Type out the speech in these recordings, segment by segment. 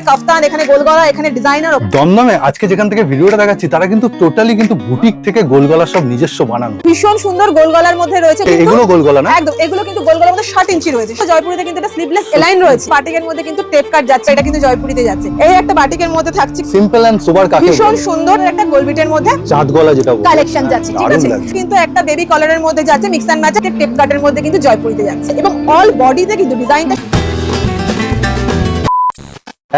কাফতান, এখানে গোলগলা, এখানে ডিজাইনার। দমদমে আজকে যেখান থেকে ভিডিওটা দেখাচ্ছি তারা কিন্তু টোটালি কিন্তু বুটিক থেকে গোলগলা সব নিজস্ব বানানো। ভীষণ সুন্দর গোলগলার মধ্যে রয়েছে। এগুলো গোলগলা না? একদম, এগুলো কিন্তু গোলগলার মধ্যে 60 ইঞ্চি রয়েছে। জয়পুরিতে কিন্তু এটা স্লিভলেস এলাইন রয়েছে। বাটিকের মধ্যে কিন্তু টেপ কাট যাচ্ছে, এটা কিন্তু জয়পুরিতে যাচ্ছে। এই একটা বাটিকের মধ্যে থাকছে সিম্পল এন্ড সোবার কাকে ভীষণ সুন্দর একটা গোলবিটের মধ্যে চাঁদ গলা যেটা কালেকশন যাচ্ছে, ঠিক আছে। কিন্তু একটা বেবি কলারের মধ্যে যাচ্ছে, মিক্স এন্ড ম্যাচ টেপ কাটের মধ্যে কিন্তু জয়পুরিতে যাচ্ছে এবং অল বডিতে কিন্তু ডিজাইনটা।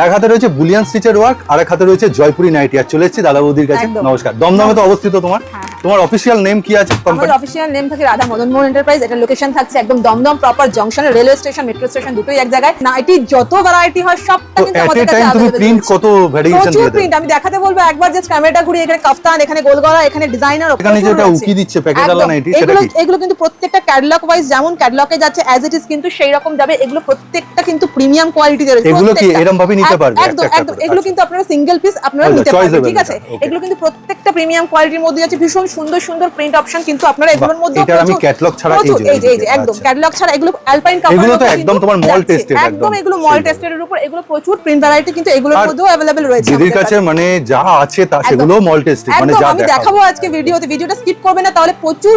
এক হাতে রয়েছে বুলিয়ান স্টিচের ওয়ার্ক, আর এক হাতে রয়েছে জয়পুরি নাইটি। আর চলে এসেছি দাদা বৌদির কাছে। নমস্কার। দমদমে তো অবস্থিত তোমার, তোমার অফিশিয়াল নেম কি আছে? আমাদের অফিশিয়াল নেম থাকে রাধা মদন মোহন এন্টারপ্রাইজ। এটা লোকেশন থাকছে একদম দমদম প্রপার জংশনে, রেলওয়ে স্টেশন, মেট্রো স্টেশন দুটোই এক জায়গায়। নাইটি যত ভ্যারাইটি হয় সবটা কিন্তু আমাদের কাছে তুমি প্রিন্ট কত ভ্যারিয়েশন দিয়ে দাও? প্রিন্ট আমি দেখাতে বলবো একবার, জাস্ট ক্যামেরাটা ঘুরিয়ে। এখানে কাফতান, এখানে গোলগলা, এখানে ডিজাইনার, এখানে যেটা উকি দিচ্ছে প্যাকেটওয়ালা নাইটি সেটা কি? এগুলো কিন্তু প্রত্যেকটা ক্যাটালগ ওয়াইজ যেমন ক্যাটালগে যাচ্ছে অ্যাজ ইট ইজ কিন্তু সেই রকম যাবে। এগুলো প্রত্যেকটা কিন্তু প্রিমিয়াম কোয়ালিটিতে রয়েছে। এগুলো কি এরকম ভাবে নিতে পারবে? একদম একদম, এগুলো কিন্তু আপনারা সিঙ্গেল পিস আপনারা নিতে পারবেন, ঠিক আছে। এগুলো কিন্তু প্রত্যেকটা প্রিমিয়াম কোয়ালিটির মধ্যে আছে। ভীষণ সুন্দর সুন্দর প্রিন্ট অপশন কিন্তু আপনারা এগুলোর মধ্যে এটা আমি ক্যাটালগ ছাড়া এই যে একদম ক্যাটালগ ছাড়া এগুলো অ্যালপাইন কাপড়, এগুলো তো একদম তোমার মল টেস্টেড, একদম এগুলো মল টেস্টেডের উপর। এগুলো প্রচুর প্রিন্ট ভ্যারাইটি কিন্তু এগুলোর মধ্যেও अवेलेबल রয়েছে দিদির কাছে। মানে যা আছে তা সেগুলো মল টেস্টেড, মানে যা আমি দেখাবো আজকে ভিডিওতে। ভিডিওটা স্কিপ করবে না, তাহলে প্রচুর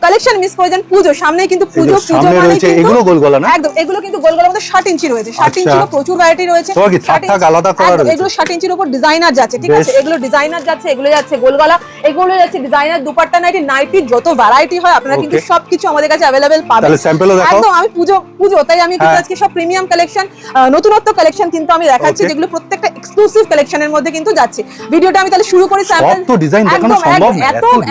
কালেকশন মিস করে যান। পুজো সামনে কিন্তু পুজো মানে রয়েছে। এগুলো গোলগলা না? একদম, এগুলো কিন্তু গোলগলার মধ্যে 60 ইঞ্চি রয়েছে। 60 ইঞ্চির প্রচুর ভ্যারাইটি রয়েছে। তো কি থাক থাক আলাদা করা রয়েছে? এগুলো 60 ইঞ্চির উপর ডিজাইনার যাচ্ছে, ঠিক আছে। এগুলো ডিজাইনার যাচ্ছে, এগুলো যাচ্ছে গোলগলা, এগুলো যাচ্ছে ডিজাইনার দুপাট্টা নাইটি। নাইটির যত ভ্যারাইটি হয় আপনারা কিন্তু সবকিছু আমাদের কাছে अवेलेबल পাবেন। তাহলে স্যাম্পলও দেখাও। একদম, আমি পুজো তাই আমি কিন্তু আজকে সব প্রিমিয়াম কালেকশন, নতুনত্ব কালেকশন কিন্তু আমি দেখাচ্ছি, যেগুলো প্রত্যেকটা এক্সক্লুসিভ কালেকশনের মধ্যে কিন্তু যাচ্ছে। ভিডিওটা আমি তাহলে শুরু করি। স্যাম্পল তো ডিজাইন দেখানো সম্ভব না,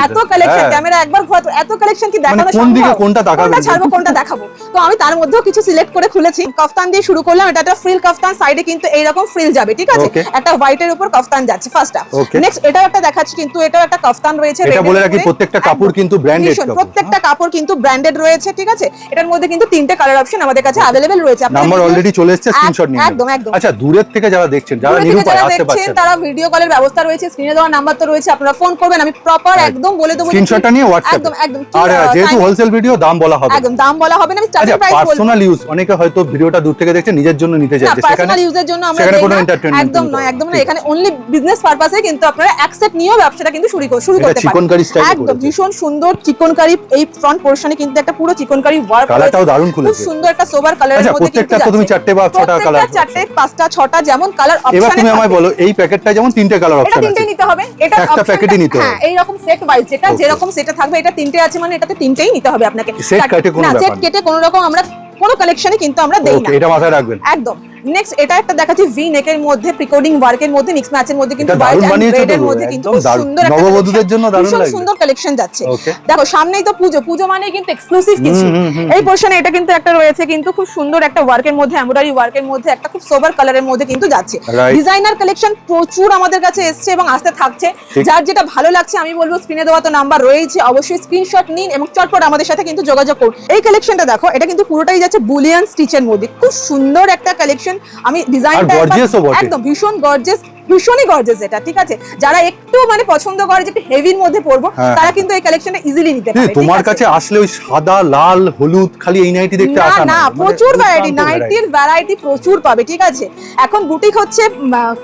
এত কালেকশন। ক্যামেরা একবার ঘোরা, এত কালেকশন কি দেখানো সম্ভব? কোন দিকে কোনটা দেখাবো, কোনটা ছাড়বো, কোনটা দেখাবো? তো আমি তার মধ্যেও কিছু সিলেক্ট করে খুলেছি। কাফতান দিয়ে শুরু করলাম। এটা একটা ফ্রিল কাফতান, সাইডে কিন্তু এইরকম ফ্রিল যাবে, ঠিক আছে। একটা হোয়াইটের উপর কাফতান যাচ্ছে ফার্স্টটা। নেক্সট এটাও একটা দেখাচ্ছি, কিন্তু এটাও একটা কাফতান রয়েছে। এটা বলে রাখি প্রত্যেকটা কাপড় কিন্তু ব্র্যান্ডেড, প্রত্যেকটা কাপড় কিন্তু ব্র্যান্ডেড রয়েছে, ঠিক আছে। এটার মধ্যে কিন্তু তিনটে কালার অপশন আমাদের কাছে अवेलेबल রয়েছে। নাম্বার অলরেডি চলে এসেছে, স্ক্রিনশট নিয়ে একদম একদম। আচ্ছা, দূরের থেকে যারা দেখছেন, যারা নিরুপায় আসতে পারছেন, তারা ভিডিও কলের ব্যবস্থা রয়েছে, স্ক্রিনে দেওয়া নাম্বার তো রয়েছে, আপনারা ফোন করবেন। আমি প্রপার একদম বলে দেব, স্ক্রিনশটটা নিয়ে WhatsApp। একদম একদম। আর যেহেতু হোলসেল ভিডিও, দাম বলা হবে, একদম দাম বলা হবে না। আমি স্টার্টিং প্রাইস বলবো। পার্সোনাল ইউজ, অনেকে হয়তো ভিডিওটা দূর থেকে দেখছে, নিজের জন্য নিতে চাইছে, সেখানে পার্সোনাল ইউজের জন্য আমরা কোনো এন্টারটেইনমেন্ট একদম নয়, একদম না। এখানে অনলি বিজনেস পারপাসে কিন্তু আপনারা অ্যাকসেপ্ট নিয়েও ব্যবসাটা কিন্তু শুরু করতে পারেন। চিকনকারি স্টাইল, একদম ভীষণ সুন্দর চিকনকারি। এই ফ্রন্ট পোরশনে কিন্তু একটা পুরো চিকনকারি ওয়ার্ক, কালারটাও দারুণ খুলেছে। খুব সুন্দর একটা সোবার কালারের মধ্যে কিন্তু প্রত্যেকটা তো তুমি 4টে বা 6টা কালার, 4টে 5টা 6টা যেমন কালার অপশন। এবার তুমি আমায় বলো, এই প্যাকেটটা যেমন 3টে কালার অপশন আছে, এটা 3টে নিতে হবে। এটা একটা প্যাকেটই নিতে হবে। হ্যাঁ, এই রকম সেট ওয়াইজ যেটা যেরকম সেটা থাকবে, এটা 3টে আছে মানে এটাতে 3টেই নিতে হবে আপনাকে। সেট কেটে কোনো ব্যাপার না, সেট কেটে কোনো রকম আমরা কোনো কালেকশনে কিন্তু আমরা দেই না। এটা মাথায় রাখবেন একদম। নেক্সট এটা একটা দেখাচ্ছি ভি নেকের মধ্যে, প্রিকোডিং ওয়ার্কের মধ্যে, মিক্স ম্যাচের মধ্যে কিন্তু দারুণ বানিয়েছে, রেডের মধ্যে কিন্তু সুন্দর একটা নববধূদের জন্য দারুণ লাগে, সুন্দর কালেকশন যাচ্ছে। দেখো সামনেই তো পুজো মানে কিন্তু এক্সক্লুসিভ কিছু। এই পোরশনে এটা কিন্তু একটা রয়েছে, কিন্তু খুব সুন্দর একটা ওয়ার্কের মধ্যে, এমব্রয়ডারি ওয়ার্কের মধ্যে একটা খুব সোবার কালারের মধ্যে কিন্তু যাচ্ছে। ডিজাইনার কালেকশন প্রচুর আমাদের কাছে এসেছে এবং আসতে থাকছে। যার যেটা ভালো লাগছে আমি বলবো স্ক্রিনে দেওয়া তো নাম্বার রয়েছে, অবশ্যই স্ক্রিনশট নিন এবং চটপট আমাদের সাথে কিন্তু যোগাযোগ করুন। এই কালেকশনটা দেখো, এটা কিন্তু পুরোটাই যাচ্ছে বুলিয়ান স্টিচের মধ্যে। খুব সুন্দর একটা কালেকশন। আমি একদম ভীষণ গর্জিয়াস, ভীষণই গর্জিয়াস এটা, ঠিক আছে। যারা একটু মানে পছন্দ করে যে একটু হেভির মধ্যে পরবো, তারা কিন্তু এই কালেকশনটা ইজিলি নিতে পারে। তোমার কাছে আসলে ওই সাদা লাল হলুদ খালি এই নাইটি দেখতে আসা না, প্রচুর ভ্যারাইটি, নাইটির ভ্যারাইটি প্রচুর পাবে, ঠিক আছে। এখন বুটিক হচ্ছে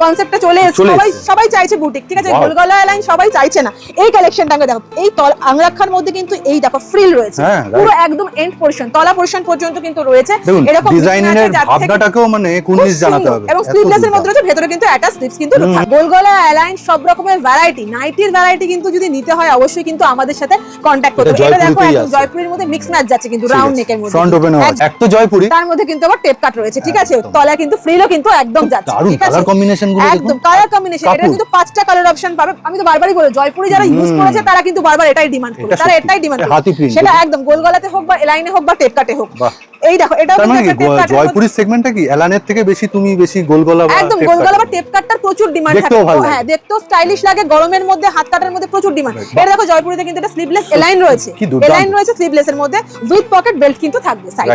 কনসেপ্টটা চলে এসেছে, সবাই চাইছে বুটিক, ঠিক আছে। গোলগলা লাইন সবাই চাইছে না। এই কালেকশনটাকে দেখো, এই আংরাখার মধ্যে কিন্তু এই দেখো ফ্রিল রয়েছে পুরো একদম এন্ড পোরশন, তলা পোরশন পর্যন্ত কিন্তু রয়েছে। এরকম ডিজাইনের ভাবনাটাকেও মানে কুনিশ জানাতে হবে। এবং স্লিভলেসের মধ্যে রয়েছে, ভেতরে কিন্তু অ্যাটাচ স্লিভস কিন্তু গোলগলা অ্যালাইন সব রকমের ভ্যারাইটি, নাইটির ভ্যারাইটি কিন্তু যদি নিতে হয় অবশ্যই কিন্তু আমাদের সাথে কন্টাক্ট করতে হবে। এটা দেখো একদম জয়পুরের মধ্যে মিক্স ম্যাচ যাচ্ছে কিন্তু রাউন্ড নেকের মধ্যে, ফ্রন্ট ওপেন হয় এক তো জয়পুরি, তার মধ্যে কিন্তু আবার টেপ কাট রয়েছে, ঠিক আছে। তলায় কিন্তু ফ্রিলও কিন্তু একদম যাচ্ছে, ঠিক আছে। কালার কম্বিনেশন গুলো একদম কালার কম্বিনেশন, এটা কিন্তু 5টা কালার অপশন পাবে। আমি তো বারবারই বলি, জয়পুরি যারা ইউজ করেছে তারা কিন্তু বারবার এটাই ডিমান্ড করে, তারা এটাই ডিমান্ড করে। সেটা একদম গোলগলাতে হোক বা এলাইনে হোক বা টেপ কাটে হোক। এই দেখো এটা জয়পুরি সেগমেন্টটা কি এলানের থেকে বেশি তুমি বেশি গোলগলা বা একদম গোলগলা বা টেপ কাটটার প্রচুর প্রচুর ডিমান্ড থাকে। হ্যাঁ, দেখতেও স্টাইলিশ লাগে, গরমের মধ্যে হাত কাটার মধ্যে প্রচুর ডিমান্ড। এটা দেখো জয়পুরিতে কিন্তু এটা স্লিভলেস এলাইন রয়েছে, এলাইন রয়েছে স্লিভলেস এর মধ্যে, উইথ পকেট বেল্ট কিন্তু থাকবে সাইড।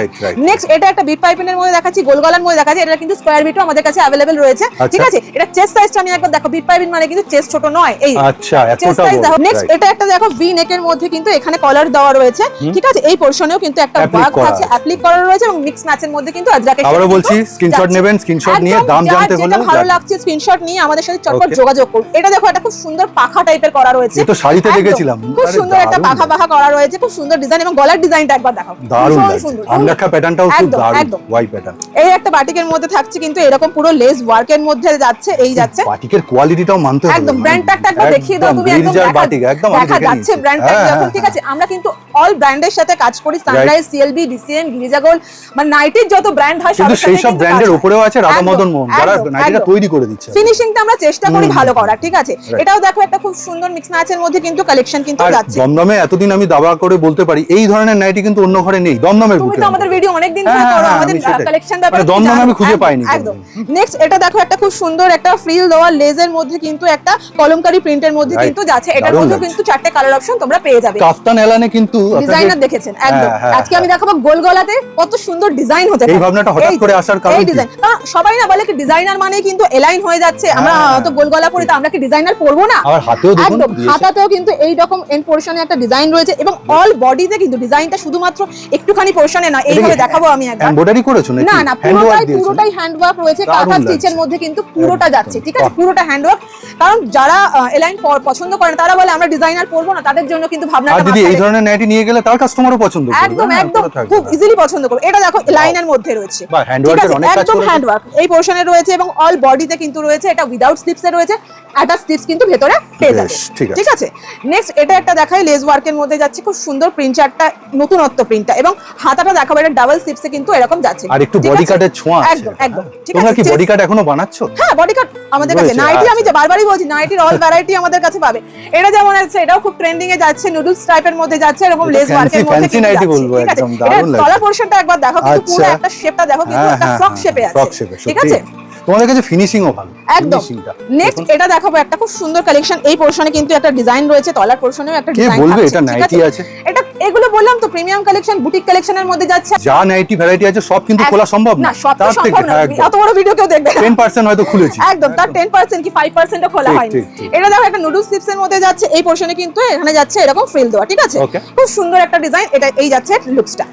নেক্সট এটা একটা বিট পাইপিনের মধ্যে দেখাচ্ছি, গোল গলার মধ্যে দেখাচ্ছি। এটা কিন্তু স্কয়ার বিটও আমাদের কাছে अवेलेबल রয়েছে, ঠিক আছে। এটা চেস্ট সাইজটা আমি একবার দেখো, বিট পাইপিন মানে কিন্তু চেস্ট ছোট নয়, এই আচ্ছা চেস্ট সাইজ দেখো। নেক্সট এটা একটা দেখো ভি নেকের মধ্যে কিন্তু এখানে কলার দেওয়া রয়েছে, ঠিক আছে। এই পোরশনেও কিন্তু একটা ওয়ার্ক আছে, অ্যাপ্লিক করা রয়েছে এবং মিক্স ম্যাচের মধ্যে কিন্তু আজরাকের। আবারো বলছি স্ক্রিনশট নেবেন, স্ক্রিনশট নিয়ে দাম জানতে হলে ভালো লাগছে স্ক্রিনশট নিয়ে আমাদের সাথে চটপট যোগাযোগ করুন। এটা দেখো এটা খুব সুন্দর পাখা টাইপের করা রয়েছে, এটা তো শাড়িতে দেখেছিলাম, খুব সুন্দর একটা পাখা পাখা করা রয়েছে, খুব সুন্দর ডিজাইন এবং গলার ডিজাইনটা একবার দেখো, দারুণ সুন্দর। আমরাখা প্যাটার্নটাও খুব দারুণ, ওয়াই প্যাটার্ন। এই একটা বাটিকের মধ্যে থাকছে কিন্তু এরকম পুরো লেস ওয়ার্কের মধ্যে যাচ্ছে, এই যাচ্ছে। বাটিকের কোয়ালিটিটাও মানতে হবে, একদম ব্র্যান্ড ট্যাগটা একবার দেখিয়ে দাও তুমি, একদম বাটিক একদম দেখা যাচ্ছে ব্র্যান্ড ট্যাগ যখন, ঠিক আছে। আমরা কিন্তু অল ব্র্যান্ডের সাথে কাজ করি, sunrise, CLB, DCN, Girija gold, মানে নাইটির যত ব্র্যান্ড হয় কিন্তু সেই সব ব্র্যান্ডের উপরেও আছে রাধা মদন মোহন, যারা নাইটিটা তৈরি করে দিচ্ছে। ফিনিশিংটা আমরা চেষ্টা করি ভালো করার, ঠিক আছে। এটাও দেখো একটা খুব সুন্দর মিক্স ম্যাচের মধ্যে কিন্তু কালেকশন কিন্তু যাচ্ছে। দমদমে এতদিন আমি দাবা করে বলতে পারি এই ধরনের নাইটি কিন্তু অন্য ঘরে নেই, দমদমের বুকে। তুমি তো আমাদের ভিডিও অনেক দিন ধরে করো, আমাদের কালেকশন ব্যাপারে দমদমে আমি খুঁজে পাইনি একদম। নেক্সট এটা দেখো একটা খুব সুন্দর একটা ফ্রিল দেওয়া লেজের মধ্যে কিন্তু একটা কলমকারী প্রিন্টের মধ্যে কিন্তু যাচ্ছে। এটার মধ্যে কিন্তু চারটে কালার অপশন তোমরা পেয়ে যাবে। কাফতান এলানে কিন্তু ডিজাইনার দেখেছেন একদম। আজকে আমি দেখাবো গোল গলাতে কত সুন্দর ডিজাইন হতে পারে। এই ভাবনাটা হঠাৎ করে আসার কারণ এই ডিজাইন, সবাই না বলে কি ডিজাইনার মানে কিন্তু এলাইন হয়ে যাচ্ছে, আমরা তো গোল গলা পরি, তো আমরা কি ডিজাইনার পরবো না? আর হাতেও দেখুন, হাতাতেও কিন্তু এই রকম এন্ড পোরশনে একটা ডিজাইন রয়েছে এবং অল বডিতে কিন্তু ডিজাইনটা শুধুমাত্র একটুখানি পোরশনে না, এইভাবে দেখাবো আমি একবার। এমব্রয়ডারি করেছো নাকি? না না, পুরোটাই হ্যান্ডওয়ার্ক রয়েছে, কাঁথা স্টিচের মধ্যে কিন্তু পুরোটা যাচ্ছে, ঠিক আছে, পুরোটা হ্যান্ডওয়ার্ক। কারণ যারা এলাইন পছন্দ করেন তারা বলে আমরা ডিজাইনার পরবো না, তাদের জন্য কিন্তু ভাবনাটা। আর দিদি এই ধরনের নাইটি নিয়ে গেলে তার কাস্টমারও পছন্দ করবে, একদম একদম খুব ইজিলি পছন্দ করবে। এটা দেখো লাইনের মধ্যে রয়েছে, বা হ্যান্ডওয়ার্কের অনেক কাজ একদম হ্যান্ডওয়ার্ক এই পোরশনে রয়েছে এবং অল বডিতে কিন্তু রয়েছে। এটা উইদাউট স্লিপস এ রয়েছে, একটা স্লিপস কিন্তু ভেতরে পেয়ে যাবে, ঠিক আছে। নেক্সট এটা একটা দেখাই, লেস ওয়ার্কের মধ্যে যাচ্ছে, খুব সুন্দর প্রিন্ট চার্টটা, নতুনত্ব প্রিন্টটা, এবং হাতাটা দেখাবো এটা ডাবল স্লিপস এ কিন্তু এরকম যাচ্ছে। আর একটু বডি কাটের ছোঁয়া আছে, একদম একদম, ঠিক আছে। তোমরা কি বডি কাট এখনো বানাচ্ছো? হ্যাঁ, বডি কাট আমাদের কাছে নাইটি, আমি যে বারবারই বলছি নাইটির অল ভ্যারাইটি আমাদের কাছে পাবে। এটা যেমন আছে, এটাও খুব ট্রেন্ডিং এ যাচ্ছে, নুডলস টাইপের মধ্যে যাচ্ছে, এরকম লেস ওয়ার্কের মধ্যে কিন্তু যাচ্ছে, ঠিক আছে। এটা তলা পোরশনটা একবার দেখো, কিন্তু পুরো একটা শেপটা দেখো, কিন্তু একটা ফ্রক শেপে আছে, ঠিক আছে। তোমাদের কাছে ফিনিশিংও ভালো একদম। নেক্সট এটা দেখাবো একটা খুব সুন্দর কালেকশন। এই পোরশনে কিন্তু একটা ডিজাইন রয়েছে, তলার পোরশনেও একটা ডিজাইন আছে, বলবে এটা নাইটি আছে। এটা এগুলো বললাম তো প্রিমিয়াম কালেকশন, বুটিক কালেকশনের মধ্যে যাচ্ছে। যা নাইটি ভ্যারাইটি আছে সব কিন্তু খোলা সম্ভব না, সব তো সম্ভব না, এত বড় ভিডিও কেউ দেখবে না। 10% হয়তো খুলেছি, একদম, তার 10% কি 5% ও খোলা হয়নি। এটা দেখো একটা নুডলস স্লিপস এর মধ্যে যাচ্ছে, এই পোরশনে কিন্তু এখানে যাচ্ছে এরকম ফ্রিল দেওয়া, ঠিক আছে। খুব সুন্দর একটা ডিজাইন, এটা এই যাচ্ছে লুকসটা।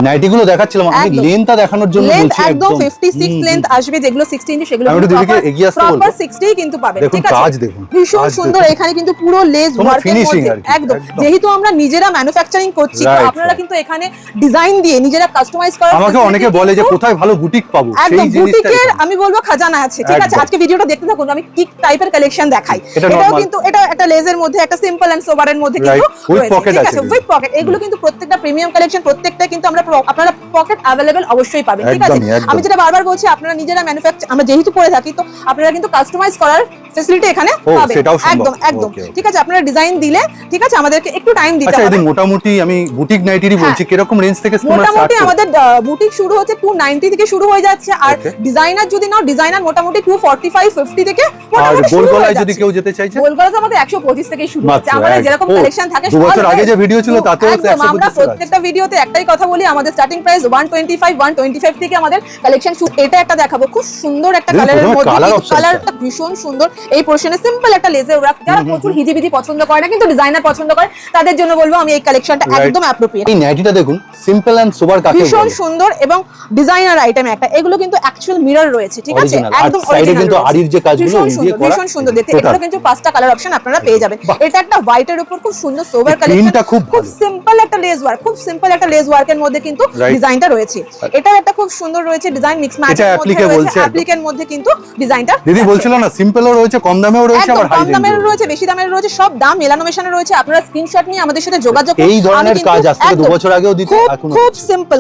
নাইটিগুলো দেখাচ্ছিলাম আমি, লেন্থটা দেখানোর জন্য বলছি, একদম 56 লেন্থ আসবে, যেগুলো 60 ইঞ্চি সেগুলো আমি দিদিকে এগিয়ে আসতে বলবো, প্রপার 60 কিন্তু পাবে, ঠিক আছে। কাজ দেখুন ভীষণ সুন্দর, এখানে কিন্তু পুরো লেস ওয়ার্কের মধ্যে একদম। যেহেতু আমরা নিজেরা ম্যানুফ্যাকচারিং করছি, তো আপনারা কিন্তু এখানে ডিজাইন দিয়ে নিজেরা কাস্টমাইজ করার। আমাকে অনেকে বলে যে কোথায় ভালো বুটিক পাবো, সেই জিনিসটা বুটিকের আমি বলবো খাজানা আছে, ঠিক আছে। আজকে ভিডিওটা দেখতে থাকুন, আমি কি টাইপের কালেকশন দেখাই। এটাও কিন্তু এটা একটা লেজের মধ্যে, একটা সিম্পল এন্ড সোবারের মধ্যে কিন্তু রয়েছে, ঠিক আছে, উইথ পকেট। এগুলো কিন্তু প্রত্যেকটা প্রিমিয়াম কালেকশন, প্রত্যেকটা কিন্তু আমরা আপনারা পকেট अवेलेबल অবশ্যই পাবেন, ঠিক আছে। আমি যেটা বারবার বলছি, আপনারা নিজেরা ম্যানুফ্যাকচার, আমরা যেহেতু করে থাকি, তো আপনারা কিন্তু কাস্টমাইজ করার ফ্যাসিলিটি এখানে পাবেন, একদম একদম, ঠিক আছে। আপনারা ডিজাইন দিলে, ঠিক আছে, আমাদেরকে একটু টাইম দিতে হবে। আচ্ছা, মোটামুটি আমি বুটিক নাইটিরই বলছি, কি রকম রেঞ্জ থেকে তোমরা স্টার্ট করো? মোটামুটি আমাদের বুটিক শুরু হচ্ছে 290 থেকে শুরু হয়ে যাচ্ছে, আর ডিজাইনার যদি নাও, ডিজাইনার মোটামুটি 245 50 থেকে মোটামুটি শুরু হয়ে যাচ্ছে। যদি কেউ যেতে চাইছে, গোলগলা তো আমাদের 125 থেকে শুরু হচ্ছে। আমাদের যেরকম কালেকশন থাকে, 2 বছর আগে যে ভিডিও ছিল তাতেও 125। আমরা প্রত্যেকটা ভিডিওতে একটাই কথা বলি, আমাদের স্টার্টিং প্রাইস 125 থেকে আমাদের কালেকশন শুরু। এটা একটা দেখাবো, খুব সুন্দর একটা কালারের মধ্যে, কালারটা ভীষণ সুন্দর। এই পোরশনে সিম্পল একটা লেজে ওয়ার্ক, যারা প্রচুর হিজিবিজি পছন্দ করে না কিন্তু ডিজাইনার পছন্দ করে, তাদের জন্য বলবো আমি এই কালেকশনটা একদম অ্যাপ্রোপ্রিয়েট। এই নাইটিটা দেখুন, সিম্পল এন্ড সোবার কাকে বলে, ভীষণ সুন্দর এবং ডিজাইনার আইটেম একটা। এগুলো কিন্তু অ্যাকচুয়াল মিরর রয়েছে, ঠিক আছে, একদম অরিজিনাল। কিন্তু আরির যে কাজগুলো দিয়ে করা, ভীষণ সুন্দর দেখতে। এগুলো কিন্তু 5টা কালার অপশন আপনারা পেয়ে যাবেন। এটা একটা হোয়াইটের উপর খুব সুন্দর সোবার কালেকশন, খুব সিম্পল একটা লেস ওয়ার্ক, খুব সিম্পল একটা লেস ওয়ার্কের মধ্যে কিন্তু ডিজাইনটা রয়েছে। এটার একটা খুব সুন্দর রয়েছে ডিজাইন, মিক্স ম্যাচের মধ্যে রয়েছে, অ্যাপ্লিকের মধ্যে কিন্তু ডিজাইনটা। দিদি বলছিল না, সিম্পলও রয়েছে, কম দামেও রয়েছে, আবার হাই দামেরও রয়েছে, বেশি দামের রয়েছে, সব দাম মেলানো মেশানো রয়েছে। আপনারা স্ক্রিনশট নিয়ে আমাদের সাথে যোগাযোগ করুন। এই ধরনের কাজ আজ থেকে 2 বছর আগেও দিতে, এখন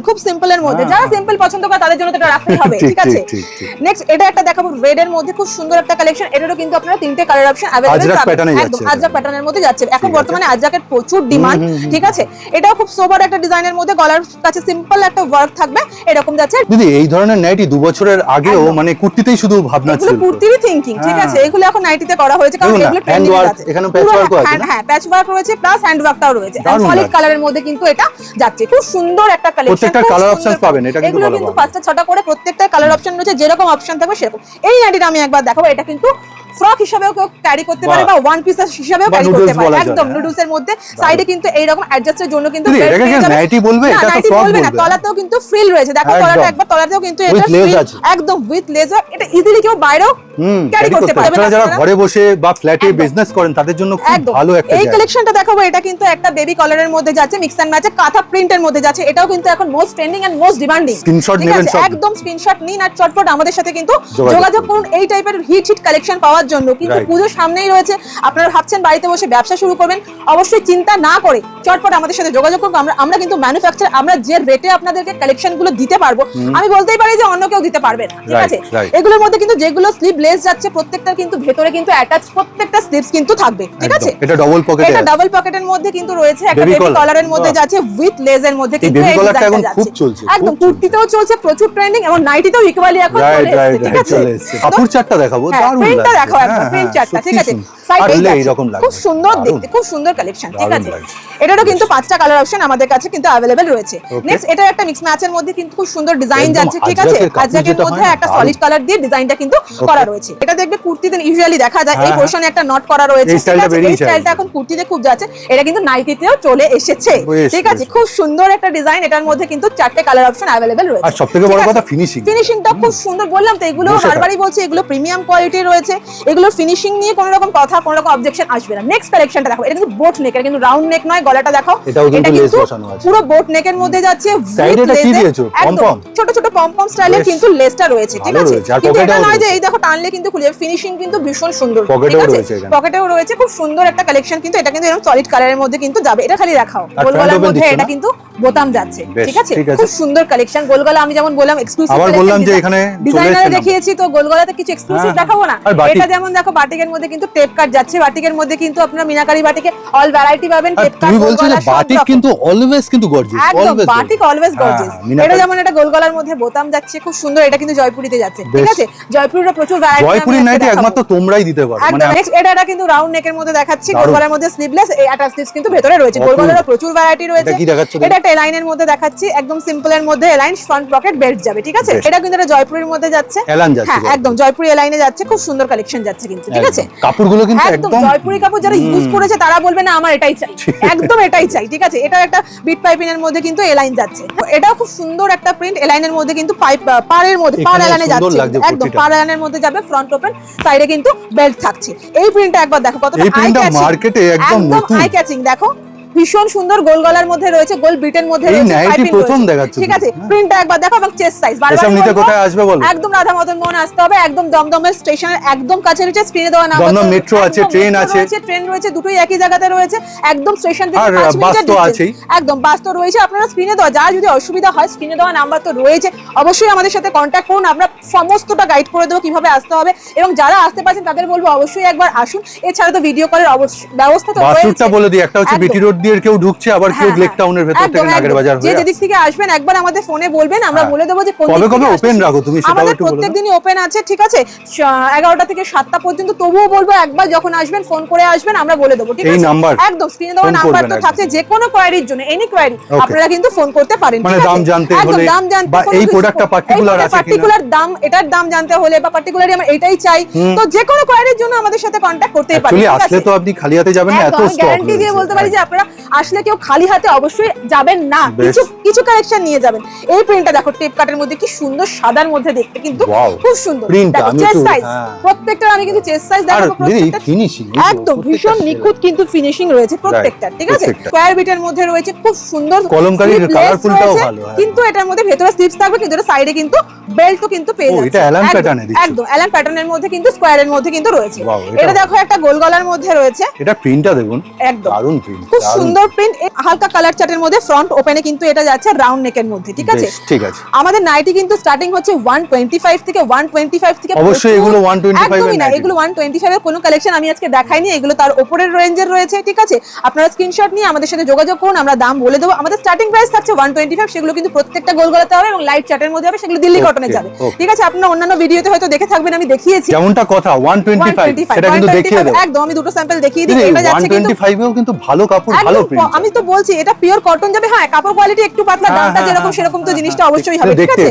খুব সিম্পল এর মধ্যে, যারা সিম্পল পছন্দ করে তাদের জন্য তো এটা রাখতেই হবে, ঠিক আছে। নেক্সট এটা একটা দেখাবো রেড এর মধ্যে, খুব সুন্দর একটা কালেকশন। এটারও কিন্তু আপনারা 3টে কালার অপশন अवेलेबल পাবেন, একদম আজরাক প্যাটার্নের মধ্যে যাচ্ছে। এখন বর্তমানে আজরাকের প্রচুর ডিমান্ড, ঠিক আছে। এটাও খুব সোবার একটা ডিজাইনের মধ্যে, গলার কাছে সিম্পল একটা ওয়ার্ক থাকবে, এরকম যাচ্ছে। দিদি এই ধরনের নাইটি 2 বছরের আগেও মানে কুর্তিতেই শুধু ভাবনা ছিল, কুর্তিরই থিংকিং, ঠিক আছে। এগুলো গুলো এখন নাইটিতে করা হয়েছে কারণ দেখুন না, এগুলো hand ট্রেন্ডিং work, আছে। এখানে patch work ও আছে না? হ্যাঁ, প্যাচ ওয়ার্ক রয়েছে প্লাস হ্যান্ড ওয়ার্কটাও রয়েছে। দারুণ সলিড লাগছে। কালারের মধ্যে কিন্তু এটা যাচ্ছে। খুব সুন্দর একটা কালেকশন। প্রত্যেকটা কালার অপশন পাবেন, এটা কিন্তু এগুলো ভালো কিন্তু পাবেন। 5টা 6টা করে প্রত্যেকটা কালার অপশন রয়েছে, যেরকম অপশন থাকবে সেরকম। এই নাইটিটা আমি একবার দেখাবো, এটা কিন্তু ফ্রক হিসেবেও কেউ ক্যারি করতে পারে বা ওয়ান পিস হিসেবেও বা ক্যারি করতে noodles পারে। বলা যায়, একদম হ্যাঁ। নুডলস এর মধ্যে সাইডে কিন্তু এইরকম অ্যাডজাস্টের জন্য কিন্তু দিদি, belt এটাকে পেয়ে কি যাবে। নাইটি বলবে? না, এটা তো নাইটি ফ্রক বলবে না, বলবে। তলাতেও কিন্তু ফ্রিল রয়েছে। দেখো একদম। তলাটা একবার, তলাতেও কিন্তু এটা With lace frill, আছে। একদম উইথ লেজার। এটা ইজিলি কেউ বাইরেও ক্যারি করতে পারবে। আপনারা যারা আপনারা ঘরে বসে বা ফ্ল্যাটে একদম। বিজনেস করেন তাদের জন্য খুব একদম। ভালো একটা এই জায়গা। কালেকশনটা দেখাবো, এটা কিন্তু একটা বেবি কালারের মধ্যে যাচ্ছে, মিক্স এন্ড ম্যাচে কাঁথা প্রিন্টের মধ্যে যাচ্ছে। এটাও কিন্তু এখন most trending and most demanding. Screenshot নেবেন সব। একদম স্ক্রিনশট নিন আর চটপট আমাদের সাথে কিন্তু যোগাযোগ যোগাযোগ করুন এই টাইপের হিট কালেকশন পাওয়ার জন্য। কিন্তু Right. পুজোর সামনেই রয়েছে, আপনারা ভাবছেন বাড়িতে বসে ব্যবসা শুরু করবেন, অবশ্যই চিন্তা না করে চটপট আমাদের সাথে যোগাযোগ করুন। আমরা কিন্তু ম্যানুফ্যাকচার, আমরা যে রেটে আপনাদেরকে কালেকশন গুলো দিতে পারবো, আমি বলতেই পারি যে অন্য কেউ দিতে পারবে না। ঠিক Right, আছে, right. এগুলোর মধ্যে কিন্তু যেগুলো স্লিভ লেস যাচ্ছে প্রত্যেকটার কিন্তু ভেতরে কিন্তু অ্যাটাচ প্রত্যেকটা স্লিভস কিন্তু থাকবে। ঠিক আছে, একদম। এটা ডাবল পকেটে এটা ডাবল পকেটের মধ্যে কিন্তু রয়েছে, একটা Baby বেবি collar। কলারের মধ্যে বাহ। যাচ্ছে উইথ লেজের মধ্যে কিন্তু baby এই collar টা ডিজাইনটা এখন খুব যাচ্ছে। চলছে, একদম খুব চলছে। কুর্তিতেও চলছে প্রচুর ট্রেন্ডিং, এবং নাইটিতেও ইকুয়ালি এখন চলে এসেছে। ঠিক আছে, চলে এসেছে। কাপড় চারটা দেখাবো, দারুণ প্রিন্টটা লাগছে। দেখাও একবার, হ্যাঁ, প্রিন্ট হ্যাঁ, চারটা। ঠিক সত্যি আছে, সুন্দর। সাইড পারলে এই এইরকম লাগবে। খুব সুন্দর দারুণ। দেখতে, খুব সুন্দর কালেকশন। ঠিক দারুণ আছে, লাগছে। এটারও কিন্তু 5টা কালার অপশন আমাদের কাছে কিন্তু अवेलेबल রয়েছে। Okay. নেক্সট এটা একটা মিক্স ম্যাচের মধ্যে কিন্তু খুব সুন্দর ডিজাইন একদম যাচ্ছে। ঠিক আছে, আজরাকের কাপড় আজরাকের যেটা মধ্যে হয় না, একটা দারুণ। সলিড কালার দিয়ে ডিজাইনটা কিন্তু করা রয়েছে। এটা দেখবে কুর্তিতে ইউজুয়ালি দেখা যায়, এই হ্যাঁ, পোরশনে একটা নট করা রয়েছে। এই ঠিক স্টাইলটা আছে, এই বেরিয়েছে স্টাইলটা এখন কুর্তিতে খুব যাচ্ছে, এটা কিন্তু নাইটিতেও চলে এসেছে। বেশ, ঠিক আছে, বেশ। খুব সুন্দর একটা ডিজাইন, এটার মধ্যে কিন্তু 4টে কালার অপশন अवेलेबल রয়েছে। আর সবথেকে বড় কথা ফিনিশিং। ফিনিশিংটা খুব সুন্দর, বললাম তো এগুলো বসে বারবারই বলছি, এগুলো প্রিমিয়াম কোয়ালিটি রয়েছে। এগুলো ফিনিশিং নিয়ে কোনো রকম কথা, কোনো রকম অবজেকশন আসবে না। নেক্সট কালেকশনটা দেখো, এটা কিন্তু বোট নেক, এটা কিন্তু রাউন্ড নেক নয়। গলাটা দেখো, এটাও কিন্তু এটা লেস বসানো আছে। পুরো বোট নেকের মধ্যে যাচ্ছে। Side এ এটা কি দিয়েছো? পম-পম? ছোট ছোট পম স্টাইলের বেশ। কিন্তু লেসটা রয়েছে। ঠিক ভালো আছে, রয়েছে, আর কিন্তু এটা পকেটেও নয় যে রয়েছে। এই দেখো টানলে কিন্তু খুলে যাবে। ফিনিশিং কিন্তু ভীষণ সুন্দর। পকেটেও ঠিক আছে, রয়েছে এখানে। পকেটেও রয়েছে, খুব সুন্দর একটা কালেকশন। কিন্তু এটা কিন্তু এরকম সলিড কালারের মধ্যে কিন্তু যাবে। এটা খালি দেখাও, আর গোল front গলার open মধ্যে দিচ্ছে এটা না? কিন্তু বোতাম যাচ্ছে। বেশ, ঠিক আছে, ঠিক আছে। খুব সুন্দর কালেকশন। গোল গলা আমি যেমন বললাম এক্সক্লুসিভ, আবার বললাম যে এখানে চলে ডিজাইনারে এসেছে দেখিয়েছি, তো গোলগলাতে কিছু এক্সক্লুসিভ হ্যাঁ, দেখাবো না? আর বাটিক। এটা যেমন দেখো বাটিকের মধ্যে কিন্তু টেপ কাট যাচ্ছে। বাটিকের মধ্যে কিন্তু আপনারা মিনাকারি বাটিকে অল ভ্যারাইটি পাবেন। আর টেপ কাট, তুমি বলছো যে গোলগলা সব বাটিক রকম। কিন্তু অলওয়েজ কিন্তু গর্জিয়াস, একদম অলওয়েজ বাটিক অলওয়েজ গর্জিয়াস। এটা যেমন একটা গোলগলার মধ্যে বোতাম যাচ্ছে, খুব সুন্দর। এটা কিন্তু জয়পুরিতে যাচ্ছে। ঠিক বেশ। আছে, জয়পুরের প্রচুর ভ্যারাইটি। জয়পুরি নাইটি একমাত্র তোমরাই দিতে পারো। একদম। মানে নেক্সট এটা কিন্তু রাউন্ড নেকের মধ্যে দেখাচ্ছি, দারুণ। গোলগলার মধ্যে স্লিভলেস, এই অ্যাটাচ স্লিভস কিন্তু ভেতরে রয়েছে। অপূর্ব। গোলগলারও প্রচুর ভ্যারাইটি রয়েছে। এটা কি দেখাচ্ছ তুমি? এটা একটা এলাইনের মধ্যে দেখাচ্ছি, একদম সিম্পলের মধ্যে এলাইন, ফ্রন্ট পকেট বেল্ট যাবে। ঠিক আছে, বেশ। এটা কিন্তু একটা জয়পুরের মধ্যে যাচ্ছে। এলান যাচ্ছে হ্যাঁ, জয়পুরি। একদম জয়পুরি এলাইনে যাচ্ছে। খুব সুন্দর কালেকশন যাচ্ছে কিন্তু। ঠিক আছে, একদম। কাপড়গুলো কিন্তু একদম একদম জয়পুরি কাপড় যারা ইউজ করেছে তারা বলবে না আমার এটাই চাই, একদম এটাই চাই। ঠিক আছে, এটা একটা বিট পাইপিং এর মধ্যে কিন্তু এলাইন যাচ্ছে। এটাও খুব সুন্দর একটা প্রিন্ট, এলাইনের মধ্যে কিন্তু পাইপ পাড়ের মধ্যে পাড় এখানে এলানে সুন্দর যাচ্ছে। লাগছে একদম কুর্তিটা। পাড় এলানের মধ্যে যাবে, ফ্রন্ট ওপেন, সাইডে কিন্তু বেল্ট থাকছে। এই প্রিন্টটা একবার দেখো কতটা এই আই প্রিন্টটা ক্যাচিং, মার্কেটে একদম নতুন। Eye catching. দেখো ভীষণ সুন্দর, গোল গলার মধ্যে রয়েছে, গোল বিটের মধ্যে এই রয়েছে, নাইটি পাইপিং প্রথম রয়েছে। দেখাচ্ছ ঠিক তুমি। আছে, প্রিন্টটা একবার দেখো এবং চেস্ট সাইজ। এসব নিতে কোথায় আসবে বলো? একদম রাধা মদন মোহন আসতে হবে, একদম দমদমের স্টেশনের একদম কাছে রয়েছে। স্ক্রিনে দেওয়া নাম্বার, দমদম মেট্রো আছে, ট্রেন আছে। ট্রেন রয়েছে, দুটোই একই জায়গাতে রয়েছে। একদম স্টেশন থেকে আর 5 বাস মিনিটের তো distance। আছেই। একদম বাস তো রয়েছে। আপনারা স্ক্রিনে দেওয়া, যার যদি অসুবিধা হয় স্ক্রিনে দেওয়া নাম্বার তো রয়েছে, অবশ্যই আমাদের সাথে কন্ট্যাক্ট করুন। আমরা সমস্তটা গাইড করে দেবো কিভাবে আসতে হবে, এবং যারা আসতে পারছেন তাদের বলবো অবশ্যই একবার আসুন। এছাড়া তো ভিডিও কলের ব্যবস্থা তো রয়েছে। বাসুরটা বলে দিই, একটা হচ্ছে একদম। বিটি রোড দিয়ে কেউ ঢুকছে, আবার কেউ হ্যাঁ, লেক টাউনের ভেতর একদম, থেকে নাগের একদম। বাজার যে হয়ে যেদিক থেকে আসবেন একবার আমাদের ফোনে বলবেন, আমরা হ্যাঁ। বলে দেবো যে কোন কবে দিক থেকে কবে আসছেন। open রাখো তুমি, সেটাও আমাদের একটু বলে দাও। প্রত্যেকদিনই ওপেন আছে। ঠিক আছে, 11টা থেকে 7টা পর্যন্ত। তবুও বলবো একবার যখন আসবেন ফোন করে আসবেন, আমরা বলে দেবো। ঠিক এই আছে, নাম্বার একদম স্ক্রিনে দেওয়া ফোন নাম্বার করবেন তো একদম। থাকছে। যে কোনো কোয়ারির জন্য, এনি কোয়ারি Okay. আপনারা কিন্তু ফোন করতে পারেন। মানে ঠিক আছে? দাম জানতে একদম হলে দাম জানতে, বা কোনো এই কিছু- প্রোডাক্টটা particular এই আছে কিনা। particular দাম, এটার দাম জানতে হলে বা পার্টিকুলারলি আমার এটাই চাই, তো যে কোনো কোয়ারির জন্য আমাদের সাথে কন্ট্যাক্ট করতেই পারেন। Actually ঠিক আসলে আছে? তো আপনি খালি হাতে যাবেন না, এত একদম, আমি স্টক গ্যারান্টি দিয়ে বলতে পারি যে আপনারা আসলে কেউ খালি হাতে অবশ্যই যাবেন না, বেশ। কিছু কিছু কালেকশন নিয়ে যাবেন। এই প্রিন্টটা দেখো, টেপ কাটের মধ্যে কি সুন্দর, সাদার মধ্যে দেখতে কিন্তু Wow. খুব সুন্দর। প্রিন্টটা দেখো আমি চেস্ট একটু- সাইজ, হ্যাঁ। প্রত্যেকটার আমি কিন্তু চেস্ট সাইজ আর দেখাবো। দিদি প্রত্যেকটা ফিনিশিং একদম ভীষণ নিখুঁত কিন্তু ফিনিশিং রয়েছে প্রত্যেকটা। ঠিক আছে, প্রত্যেকটা। স্কয়ার বিটের মধ্যে রয়েছে, খুব সুন্দর কলমকারীর sleeve colourful-টাও রয়েছে, ভালো, হ্যাঁ। কিন্তু এটার মধ্যে ভেতরে স্লিভস থাকবে, কিন্তু এটা সাইডে কিন্তু বেল্টও কিন্তু পেয়ে ও, যাচ্ছে। এটা Allen একদম, pattern-এ দিচ্ছে। একদম অ্যালান প্যাটার্নের মধ্যে কিন্তু স্কয়ারের মধ্যে কিন্তু রয়েছে। Wow, এটা দেখো একটা গোল গলার মধ্যে রয়েছে। এটা প্রিন্টটা দেখুন, একদম দারুণ প্রিন্ট। খুব সুন্দর প্রিন্ট, হালকা কালার চার্টের মধ্যে ফ্রন্ট ওপেনে কিন্তু এটা যাচ্ছে রাউন্ড নেকের মধ্যে, ঠিক আছে? ঠিক আছে। আমাদের নাইটি কিন্তু স্টার্টিং হচ্ছে 125 থেকে 125 থেকে অবশ্যই এগুলো 125 এর না, এগুলো 125 এর কোনো কালেকশন আমি আজকে দেখাইনি, এগুলো তার উপরের রেঞ্জের রয়েছে, ঠিক আছে? আপনারা স্ক্রিনশট নিয়ে আমাদের সাথে যোগাযোগ করুন, আমরা দাম বলে দেবো। আমাদের স্টার্টিং প্রাইস থাকছে 125, সেগুলো কিন্তু প্রত্যেকটা গোল গলাতে হবে এবং লাইট চার্টের মধ্যে হবে, সেগুলো দিল্লি কটনে যাবে, ঠিক আছে? আপনারা অন্যান্য ভিডিওতে হয়তো দেখে থাকবেন, আমি দেখিয়েছি যেমনটা কথা 125 সেটা কিন্তু দেখিয়ে দেব একদম। আমি দুটো স্যাম্পল দেখিয়ে দিই। এটা যাচ্ছে কিন্তু 125 এও কিন্তু ভালো কাপড়, ভালো প্রিন্ট। আমি তো বলছি এটা পিওর কটন যাবে। হ্যাঁ, কাপড় কোয়ালিটি একটু পাতলা, দামটা যেরকম সেরকম তো জিনিসটা অবশ্যই হবে, ঠিক আছে?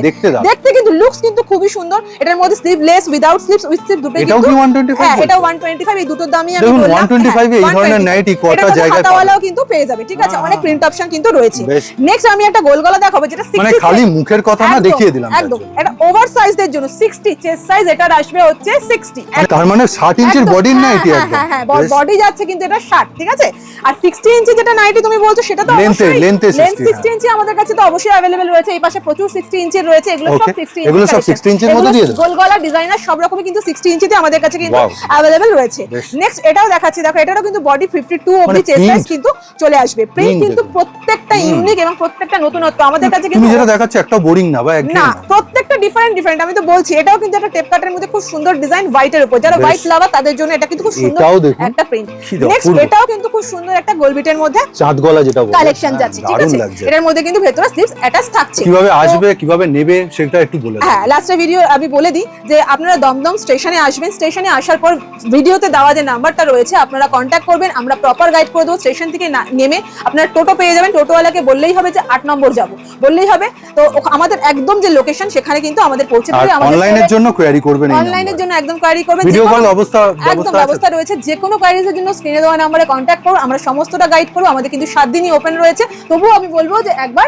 দেখতে কিন্তু লুকস কিন্তু খুবই সুন্দর। এটার মধ্যে sleeveless, without sleeves, with sleeve দুটোই কিন্তু। এটাও কি 125? হ্যাঁ, এটাও 125। এই দুটোর দামই আমি দেখুন বললাম 125 এই ধরনের নাইটি কটা জায়গায় হাতাওয়ালাও কিন্তু পেয়ে যাবে, ঠিক আছে? অনেক প্রিন্ট অপশন কিন্তু রয়েছে। নেক্সট আমি একটা গোল গলা দেখাবো, যেটা 60 মানে খালি মুখের কথা না, দেখিয়ে দিলাম একদম। এটা ওভার সাইজদের জন্য 60 চেস্ট সাইজ, এটা আসবে হচ্ছে 60। তার মানে 60 ইঞ্চির বডির নাইটি একদম। হ্যাঁ, বডি যাচ্ছে কিন্তু এটা 60, ঠিক আছে? আর 60 ইঞ্চি যেটা নাইটি তুমি বলছো সেটা তো অবশ্যই লেন্থে 60 ইঞ্চি আমাদের কাছে তো অবশ্যই अवेलेबल রয়েছে। এই পাশে প্রচুর 60 ইঞ্চির রয়েছে, এগুলো সব 60 ইঞ্চি, এগুলো সব 60 ইঞ্চির মধ্যে দিয়ে দেব। গোল গলা ডিজাইনার সব রকমই কিন্তু 60 ইঞ্চিতে আমাদের কাছে কিন্তু अवेलेबल রয়েছে। নেক্সট এটাও দেখাচ্ছি, দেখো এটারও কিন্তু বডি 52 অবধি চেস্ট সাইজ কিন্তু চলে আসবে। প্রিন্ট কিন্তু প্রত্যেকটা ইউনিক এবং প্রত্যেকটা নতুনত্ব আমাদের কাছে কিন্তু। তুমি যেটা দেখাচ্ছ একটা বোরিং না বা একদম না, প্রত্যেকটা ডিফারেন্ট। আমি তো বলছি এটাও কিন্তু একটা টেপ কাটের মধ্যে খুব সুন্দর ডিজাইন, হোয়াইটের উপর। যারা হোয়াইট লাভার তাদের জন্য এটা কিন্তু খুব সুন্দর একটা প্রিন্ট। নেক্সট এটাও কিন্তু খুব সুন্দর একটা গোলবিটের মধ্যে চাঁদ গলা যেটা বলে কালেকশন যাচ্ছে, ঠিক আছে? এটার মধ্যে কিন্তু ভেতরে স্লিভস অ্যাটাচ থাকছে। কিভাবে আসবে, কিভাবে নেবে সেটা একটু বলে দাও। হ্যাঁ, লাস্টের ভিডিও আমি বলে দিই যে আপনারা দমদম স্টেশনে আসবেন। স্টেশনে আসার পর ভিডিওতে দেওয়া যে নাম্বারটা রয়েছে আপনারা কন্ট্যাক্ট করবেন, আমরা প্রপার গাইড করে দেবো। স্টেশন থেকে নেমে আপনারা টোটো পেয়ে যাবেন। টোটোওয়ালাকে বললেই হবে যে 8 নম্বর যাব, বললেই হবে। তো আমাদের একদম যে লোকেশন সেখানে কিন্তু আমাদের পৌঁছে দেবে। আমাদের অনলাইনের জন্য কোয়ারি করবেন, অনলাইনের জন্য একদম কোয়ারি করবেন। ভিডিও কল ব্যবস্থা রয়েছে। যে কোনো কোয়ারিজের জন্য স্ক্রিনে দেওয়া নম্বরে কন্ট্যাক্ট করুন, আমরা সমস্তটা গাইড করব। আমাদের কিন্তু 7 দিনই ওপেন রয়েছে। তবুও আমি বলবো যে একবার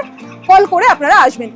কল করে আপনারা আসবেন।